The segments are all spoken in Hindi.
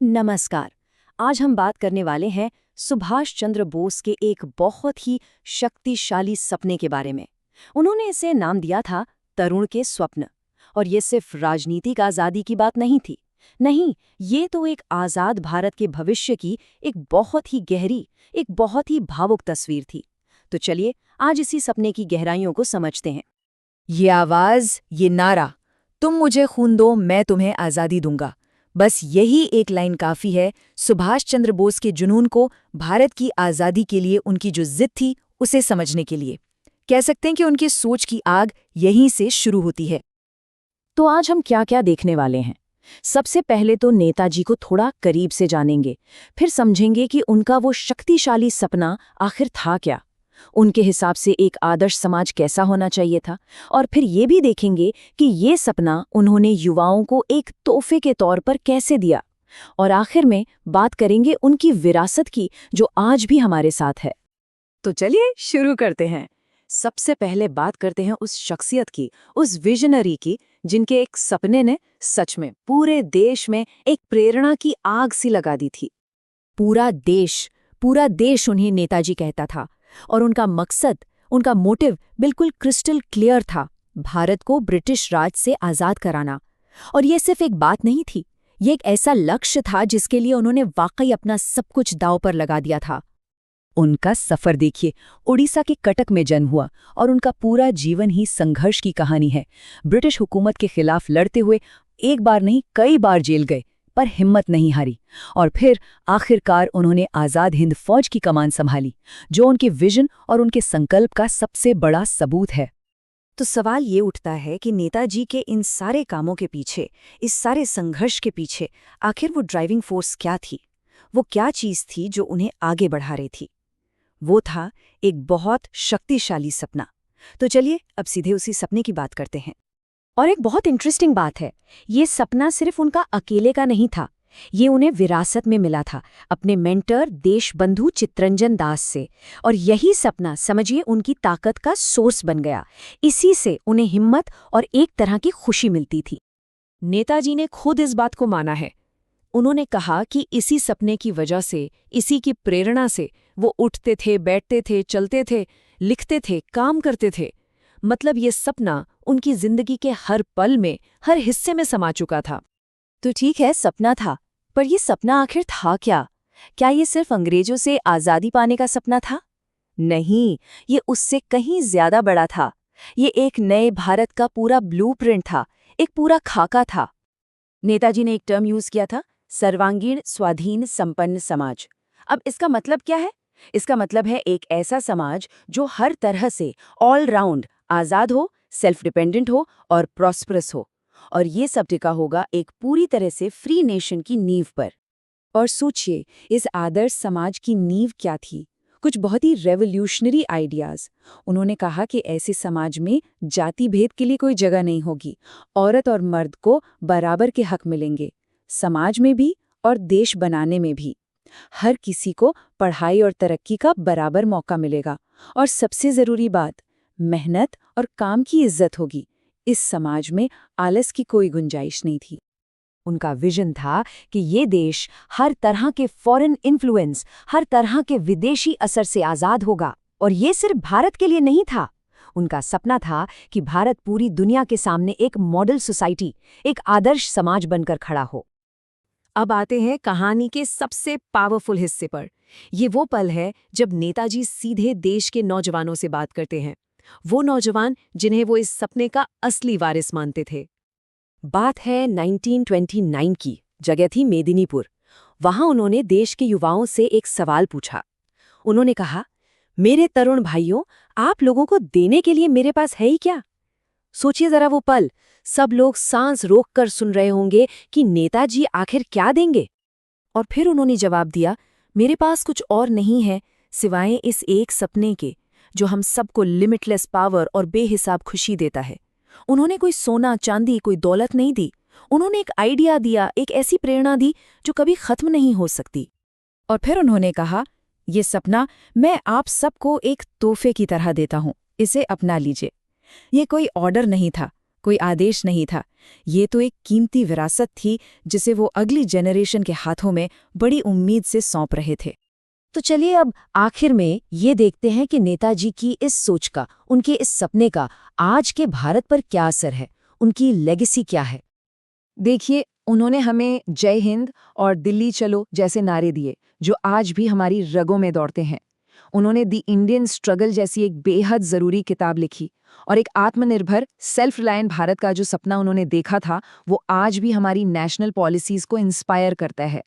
नमस्कार। आज हम बात करने वाले हैं सुभाष चंद्र बोस के एक बहुत ही शक्तिशाली सपने के बारे में। उन्होंने इसे नाम दिया था तरुण के स्वप्न। और ये सिर्फ राजनीतिक आज़ादी की बात नहीं थी। नहीं, ये तो एक आज़ाद भारत के भविष्य की एक बहुत ही गहरी, एक बहुत ही भावुक तस्वीर थी। तो चलिए आज इसी सपने की गहराइयों को समझते हैं। ये आवाज, ये नारा, तुम मुझे खून दो मैं तुम्हें आज़ादी दूंगा। बस यही एक लाइन काफ़ी है सुभाष चंद्र बोस के जुनून को, भारत की आज़ादी के लिए उनकी जो जिद थी उसे समझने के लिए। कह सकते हैं कि उनकी सोच की आग यहीं से शुरू होती है। तो आज हम क्या क्या देखने वाले हैं। सबसे पहले तो नेताजी को थोड़ा करीब से जानेंगे, फिर समझेंगे कि उनका वो शक्तिशाली सपना आखिर था क्या, उनके हिसाब से एक आदर्श समाज कैसा होना चाहिए था, और फिर ये भी देखेंगे कि ये सपना उन्होंने युवाओं को एक तोहफे के तौर पर कैसे दिया। और आखिर में बात करेंगे उनकी विरासत की जो आज भी हमारे साथ है। तो चलिए शुरू करते हैं। सबसे पहले बात करते हैं उस शख्सियत की, उस विजनरी की, जिनके एक सपने ने सच में पूरे देश में एक प्रेरणा की आग सी लगा दी थी। पूरा देश उन्हें नेताजी कहता था, और उनका मकसद, उनका मोटिव बिल्कुल क्रिस्टल क्लियर था, भारत को ब्रिटिश राज से आज़ाद कराना। और ये सिर्फ एक बात नहीं थी, ये एक ऐसा लक्ष्य था जिसके लिए उन्होंने वाकई अपना सब कुछ दांव पर लगा दिया था। उनका सफ़र देखिए, उड़ीसा के कटक में जन्म हुआ और उनका पूरा जीवन ही संघर्ष की कहानी है। ब्रिटिश हुकूमत के खिलाफ लड़ते हुए एक बार नहीं कई बार जेल गए, पर हिम्मत नहीं हारी, और फिर आखिरकार उन्होंने आज़ाद हिंद फौज की कमान संभाली, जो उनके विजन और उनके संकल्प का सबसे बड़ा सबूत है। तो सवाल ये उठता है कि नेताजी के इन सारे कामों के पीछे, इस सारे संघर्ष के पीछे आखिर वो ड्राइविंग फोर्स क्या थी? वो क्या चीज़ थी जो उन्हें आगे बढ़ा रही थी? वो था एक बहुत शक्तिशाली सपना। तो चलिए अब सीधे उसी सपने की बात करते हैं। और एक बहुत इंटरेस्टिंग बात है, ये सपना सिर्फ उनका अकेले का नहीं था, ये उन्हें विरासत में मिला था अपने मेंटर देशबंधु चित्तरंजन दास से। और यही सपना समझिए उनकी ताकत का सोर्स बन गया। इसी से उन्हें हिम्मत और एक तरह की खुशी मिलती थी। नेताजी ने खुद इस बात को माना है। उन्होंने कहा कि इसी सपने की वजह से, इसी की प्रेरणा से वो उठते थे, बैठते थे, चलते थे, लिखते थे, काम करते थे। मतलब ये सपना उनकी जिंदगी के हर पल में, हर हिस्से में समा चुका था। तो ठीक है, सपना था, पर ये सपना आखिर था क्या? क्या ये सिर्फ अंग्रेजों से आज़ादी पाने का सपना था? नहीं, ये उससे कहीं ज्यादा बड़ा था। ये एक नए भारत का पूरा ब्लूप्रिंट था, एक पूरा खाका था। नेताजी ने एक टर्म यूज किया था, सर्वांगीण स्वाधीन संपन्न समाज। अब इसका मतलब क्या है? इसका मतलब है एक ऐसा समाज जो हर तरह से ऑल राउंड आज़ाद हो, सेल्फ डिपेंडेंट हो और प्रॉस्परस हो। और ये सब टिका होगा एक पूरी तरह से फ्री नेशन की नींव पर। और सोचिए, इस आदर्श समाज की नींव क्या थी? कुछ बहुत ही रेवोल्यूशनरी आइडियाज़। उन्होंने कहा कि ऐसे समाज में जाति भेद के लिए कोई जगह नहीं होगी, औरत और मर्द को बराबर के हक मिलेंगे, समाज में भी और देश बनाने में भी। हर किसी को पढ़ाई और तरक्की का बराबर मौका मिलेगा, और सबसे ज़रूरी बात, मेहनत और काम की इज्जत होगी। इस समाज में आलस की कोई गुंजाइश नहीं थी। उनका विजन था कि ये देश हर तरह के फॉरेन इन्फ्लुएंस, हर तरह के विदेशी असर से आज़ाद होगा। और ये सिर्फ भारत के लिए नहीं था, उनका सपना था कि भारत पूरी दुनिया के सामने एक मॉडल सोसाइटी, एक आदर्श समाज बनकर खड़ा हो। अब आते हैं कहानी के सबसे पावरफुल हिस्से पर। ये वो पल है जब नेताजी सीधे देश के नौजवानों से बात करते हैं, वो नौजवान जिन्हें वो इस सपने का असली वारिस मानते थे। बात है 1929 की। जगह थी मेदिनीपुर। वहां उन्होंने देश के युवाओं से एक सवाल पूछा। उन्होंने कहा, मेरे तरुण भाइयों, आप लोगों को देने के लिए मेरे पास है ही क्या? सोचिए जरा वो पल, सब लोग सांस रोककर सुन रहे होंगे कि नेताजी आखिर क्या देंगे। और फिर उन्होंने जवाब दिया, मेरे पास कुछ और नहीं है सिवाय इस एक सपने के, जो हम सबको लिमिटलेस पावर और बेहिसाब खुशी देता है। उन्होंने कोई सोना चांदी, कोई दौलत नहीं दी। उन्होंने एक आइडिया दिया, एक ऐसी प्रेरणा दी जो कभी खत्म नहीं हो सकती। और फिर उन्होंने कहा, ये सपना मैं आप सबको एक तोहफे की तरह देता हूँ, इसे अपना लीजिए। ये कोई ऑर्डर नहीं था, कोई आदेश नहीं था, ये तो एक कीमती विरासत थी जिसे वो अगली जनरेशन के हाथों में बड़ी उम्मीद से सौंप रहे थे। तो चलिए अब आखिर में ये देखते हैं कि नेताजी की इस सोच का, उनके इस सपने का आज के भारत पर क्या असर है, उनकी लेगेसी क्या है। देखिए, उन्होंने हमें जय हिंद और दिल्ली चलो जैसे नारे दिए, जो आज भी हमारी रगों में दौड़ते हैं। उन्होंने द इंडियन स्ट्रगल जैसी एक बेहद ज़रूरी किताब लिखी, और एक आत्मनिर्भर सेल्फ रिलायंट भारत का जो सपना उन्होंने देखा था, वो आज भी हमारी नेशनल पॉलिसीज़ को इंस्पायर करता है।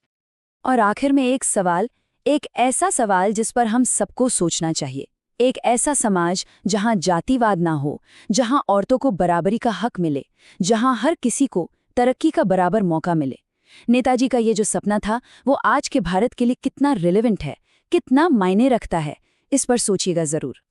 और आखिर में एक सवाल, एक ऐसा सवाल जिस पर हम सबको सोचना चाहिए। एक ऐसा समाज जहां जातिवाद ना हो, जहां औरतों को बराबरी का हक मिले, जहां हर किसी को तरक्की का बराबर मौका मिले। नेताजी का ये जो सपना था, वो आज के भारत के लिए कितना रिलेवेंट है, कितना मायने रखता है, इस पर सोचिएगा ज़रूर।